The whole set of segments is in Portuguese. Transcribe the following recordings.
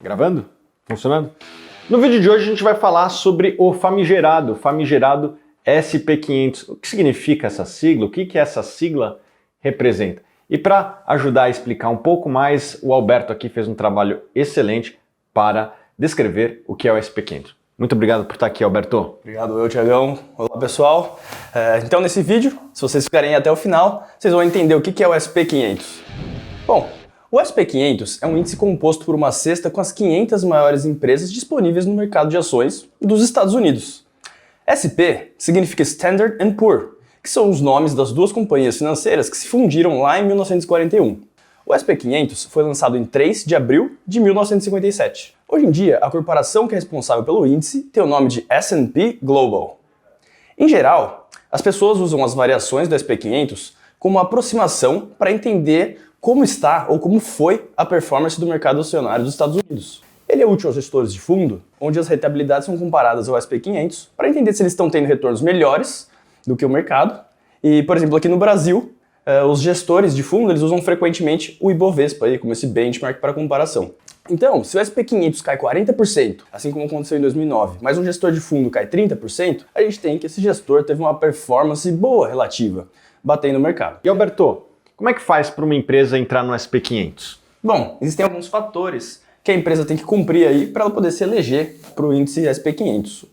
Gravando? Funcionando? No vídeo de hoje a gente vai falar sobre o famigerado SP500. O que significa essa sigla? O que essa sigla representa? E para ajudar a explicar um pouco mais, o Alberto aqui fez um trabalho excelente para descrever o que é o SP500. Muito obrigado por estar aqui, Alberto. Obrigado, Thiagão. Olá, pessoal. Então, nesse vídeo, se vocês ficarem até o final, vocês vão entender o que é o SP500. Bom, o SP500 é um índice composto por uma cesta com as 500 maiores empresas disponíveis no mercado de ações dos Estados Unidos. SP significa Standard & Poor's, que são os nomes das duas companhias financeiras que se fundiram lá em 1941. O SP500 foi lançado em 3 de abril de 1957. Hoje em dia, a corporação que é responsável pelo índice tem o nome de S&P Global. Em geral, as pessoas usam as variações do SP500 como uma aproximação para entender como está ou como foi a performance do mercado acionário dos Estados Unidos. Ele é útil aos gestores de fundo, onde as rentabilidades são comparadas ao SP500 para entender se eles estão tendo retornos melhores do que o mercado. E, por exemplo, aqui no Brasil, os gestores de fundo eles usam frequentemente o Ibovespa aí, como esse benchmark para comparação. Então, se o SP500 cai 40%, assim como aconteceu em 2009, mas um gestor de fundo cai 30%, a gente tem que esse gestor teve uma performance boa relativa, batendo o mercado. E Alberto, como é que faz para uma empresa entrar no SP500? Bom, existem alguns fatores que a empresa tem que cumprir aí para ela poder se eleger para o índice SP500.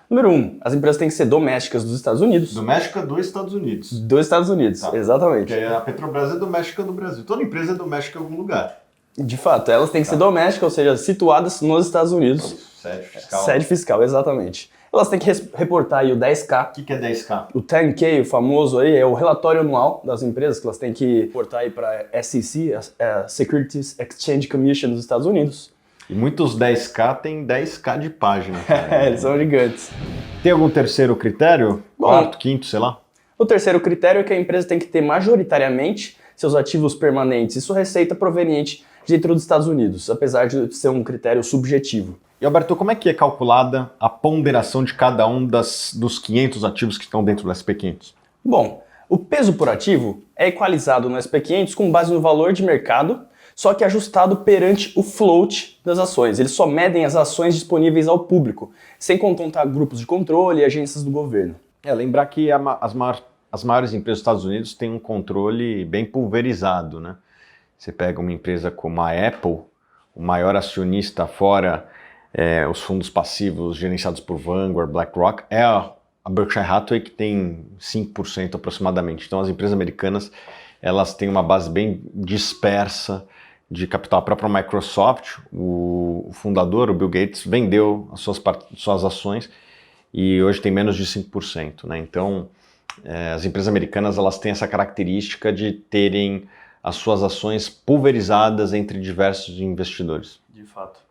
Número 1, as empresas têm que ser domésticas dos Estados Unidos. Doméstica dos Estados Unidos. Dos Estados Unidos, tá. Exatamente. Porque a Petrobras é doméstica do Brasil. Toda empresa é doméstica em algum lugar. De fato, elas têm que ser domésticas, ou seja, situadas nos Estados Unidos. Sede fiscal. Sede fiscal, exatamente. Elas têm que reportar aí o 10K. O que é 10K? O 10K, o famoso aí, é o relatório anual das empresas que elas têm que reportar aí para a SEC, a Securities Exchange Commission dos Estados Unidos. E muitos 10K tem 10K de página. Eles são gigantes. Tem algum terceiro critério? Bom, Quarto, quinto, sei lá? O terceiro critério é que a empresa tem que ter majoritariamente seus ativos permanentes e sua receita proveniente dentro dos Estados Unidos, apesar de ser um critério subjetivo. E Alberto, como é que é calculada a ponderação de cada um dos 500 ativos que estão dentro do SP500? Bom, o peso por ativo é equalizado no SP500 com base no valor de mercado, só que ajustado perante o float das ações. Eles só medem as ações disponíveis ao público, sem contar grupos de controle e agências do governo. Lembrar que as maiores empresas dos Estados Unidos têm um controle bem pulverizado, né? Você pega uma empresa como a Apple, o maior acionista fora os fundos passivos gerenciados por Vanguard, BlackRock, é a Berkshire Hathaway, que tem 5% aproximadamente. Então as empresas americanas elas têm uma base bem dispersa de capital. A própria Microsoft, o fundador, o Bill Gates, vendeu as suas ações e hoje tem menos de 5%, né? Então as empresas americanas elas têm essa característica de terem as suas ações pulverizadas entre diversos investidores. De fato.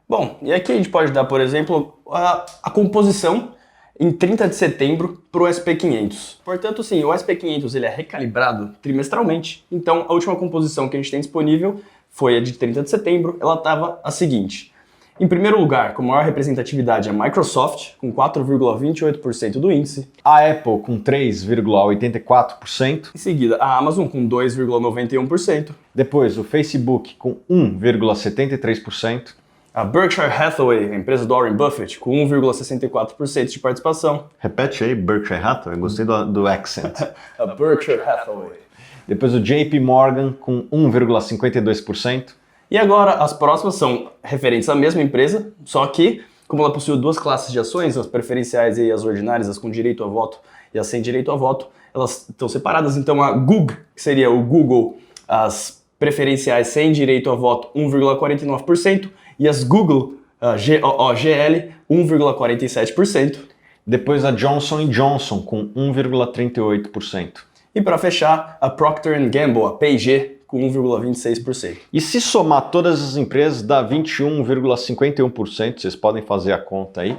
Bom, e aqui a gente pode dar, por exemplo, a composição em 30 de setembro para o SP500. Portanto, sim, o SP500 ele é recalibrado trimestralmente, então a última composição que a gente tem disponível foi a de 30 de setembro, ela estava a seguinte. Em primeiro lugar, com maior representatividade, a Microsoft, com 4,28% do índice. A Apple, com 3,84%. Em seguida, a Amazon, com 2,91%. Depois, o Facebook, com 1,73%. A Berkshire Hathaway, a empresa do Warren Buffett, com 1,64% de participação. Repete aí, Berkshire Hathaway, gostei do accent. A Berkshire Hathaway. Depois o JP Morgan, com 1,52%. E agora, as próximas são referentes à mesma empresa, só que, como ela possui duas classes de ações, as preferenciais e as ordinárias, as com direito a voto e as sem direito a voto, elas estão separadas. Então, a GUG, que seria o Google, as preferenciais sem direito a voto, 1,49%, e as Google, GOOGL, 1,47%. Depois a Johnson & Johnson, com 1,38%. E para fechar, a Procter & Gamble, a P&G, com 1,26%. E se somar todas as empresas, dá 21,51%, vocês podem fazer a conta aí.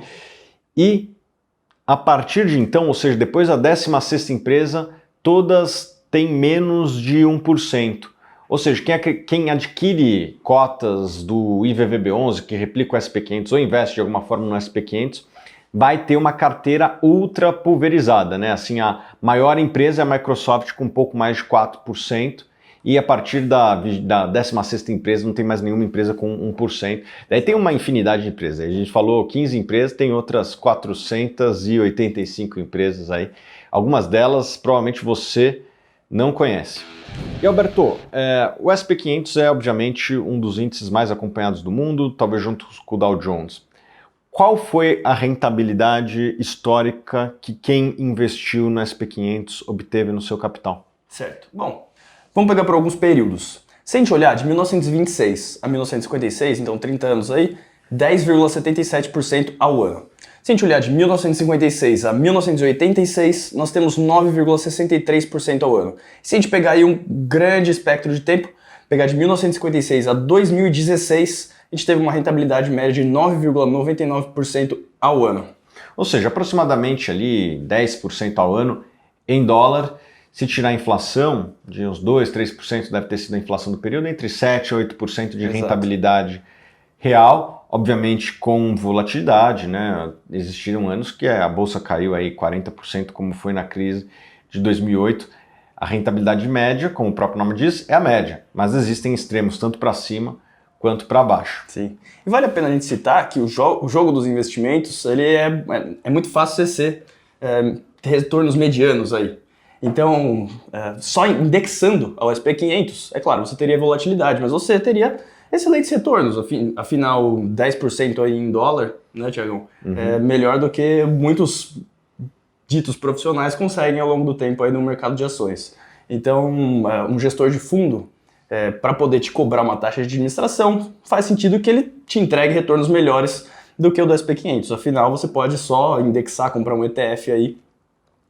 E a partir de então, ou seja, depois da 16ª empresa, todas têm menos de 1%. Ou seja, quem adquire cotas do IVVB11, que replica o SP500 ou investe de alguma forma no SP500, vai ter uma carteira ultra pulverizada, né? Assim, a maior empresa é a Microsoft com um pouco mais de 4%, e a partir da 16ª empresa não tem mais nenhuma empresa com 1%. Daí tem uma infinidade de empresas. A gente falou 15 empresas, tem outras 485 empresas aí. Algumas delas provavelmente você não conhece. E Alberto, o S&P 500 é obviamente um dos índices mais acompanhados do mundo, talvez junto com o Dow Jones. Qual foi a rentabilidade histórica que quem investiu no S&P 500 obteve no seu capital? Certo. Bom, vamos pegar por alguns períodos. Se a gente olhar de 1926 a 1956, então 30 anos aí, 10,77% ao ano. Se a gente olhar de 1956 a 1986, nós temos 9,63% ao ano. Se a gente pegar aí um grande espectro de tempo, pegar de 1956 a 2016, a gente teve uma rentabilidade média de 9,99% ao ano. Ou seja, aproximadamente ali 10% ao ano em dólar. Se tirar a inflação, de uns 2, 3% deve ter sido a inflação do período, entre 7% e 8% de rentabilidade real, obviamente com volatilidade, né? Existiram anos que a bolsa caiu aí 40%, como foi na crise de 2008. A rentabilidade média, como o próprio nome diz, é a média, mas existem extremos tanto para cima quanto para baixo. Sim. E vale a pena a gente citar que o jogo dos investimentos ele é muito fácil ter retornos medianos aí. Então, só indexando ao S&P 500, é claro, você teria volatilidade, mas você teria excelentes retornos. Afinal, 10% aí em dólar, né, Thiagão? É melhor do que muitos ditos profissionais conseguem ao longo do tempo aí no mercado de ações. Então, um gestor de fundo, para poder te cobrar uma taxa de administração, faz sentido que ele te entregue retornos melhores do que o do S&P 500. Afinal, você pode só indexar, comprar um ETF aí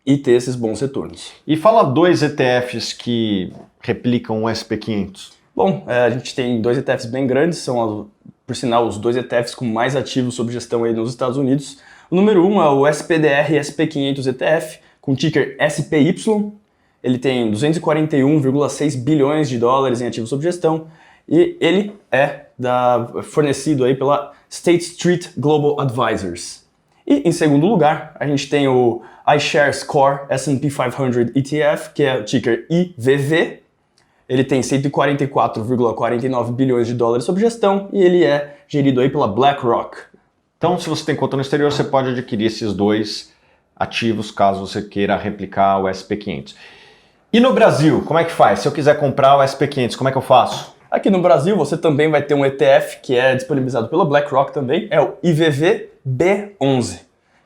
e ter esses bons retornos. E fala 2 ETFs que replicam o S&P 500. Bom, a gente tem 2 ETFs bem grandes, são, por sinal, os 2 ETFs com mais ativos sob gestão aí nos Estados Unidos. O número 1 é o SPDR SP 500 ETF, com ticker SPY. Ele tem 241,6 bilhões de dólares em ativos sob gestão e ele é fornecido aí pela State Street Global Advisors. E em segundo lugar, a gente tem o iShares Core S&P 500 ETF, que é o ticker IVV. Ele tem 144,49 bilhões de dólares sob gestão e ele é gerido aí pela BlackRock. Então, se você tem conta no exterior, você pode adquirir esses 2 ativos caso você queira replicar o S&P 500. E no Brasil, como é que faz? Se eu quiser comprar o S&P 500, como é que eu faço? Aqui no Brasil, você também vai ter um ETF que é disponibilizado pela BlackRock também, é o IVV-B11,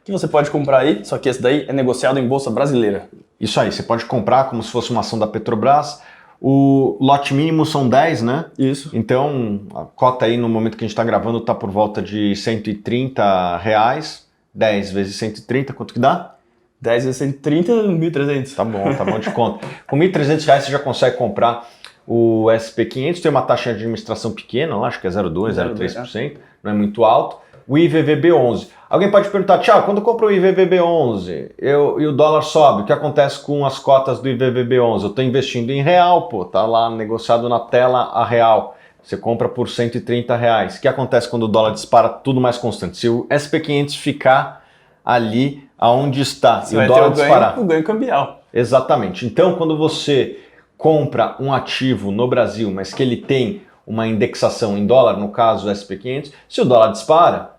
que você pode comprar aí, só que esse daí é negociado em bolsa brasileira. Isso aí, você pode comprar como se fosse uma ação da Petrobras. O lote mínimo são 10, né? Isso. Então, a cota aí no momento que a gente está gravando está por volta de R$130. 10 vezes 130, quanto que dá? 10 vezes 130, 1.300. Tá bom de conta. Com R$1.300 você já consegue comprar o S&P 500, tem uma taxa de administração pequena, lá, acho que é 0,2%, 0,3%, não é muito alto. O IVVB11. Alguém pode perguntar, Thiago, quando eu compro o IVVB11 e o dólar sobe, o que acontece com as cotas do IVVB11? Eu estou investindo em real, pô, tá lá negociado na tela a real. Você compra por R$130. O que acontece quando o dólar dispara? Tudo mais constante. Se o S&P 500 ficar ali aonde está e o dólar disparar. O ganho cambial. Exatamente. Então, quando você compra um ativo no Brasil, mas que ele tem uma indexação em dólar, no caso do S&P 500, se o dólar dispara,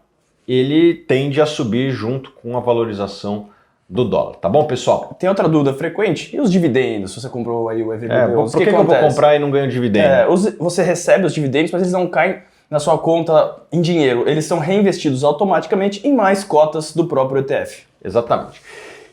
ele tende a subir junto com a valorização do dólar. Tá bom, pessoal? Tem outra dúvida frequente. E os dividendos, se você comprou aí o EVB? Por que eu vou comprar e não ganho dividendo? Você recebe os dividendos, mas eles não caem na sua conta em dinheiro. Eles são reinvestidos automaticamente em mais cotas do próprio ETF. Exatamente.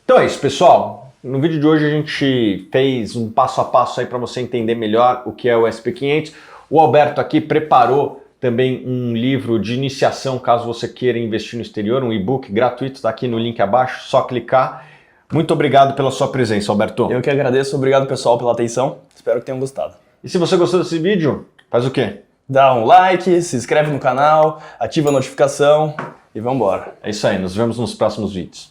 Então é isso, pessoal. No vídeo de hoje a gente fez um passo a passo aí para você entender melhor o que é o S&P 500. O Alberto aqui preparou também um livro de iniciação, caso você queira investir no exterior, um e-book gratuito, está aqui no link abaixo, só clicar. Muito obrigado pela sua presença, Alberto. Eu que agradeço, obrigado pessoal pela atenção, espero que tenham gostado. E se você gostou desse vídeo, faz o quê? Dá um like, se inscreve no canal, ativa a notificação e vamos embora. É isso aí, nos vemos nos próximos vídeos.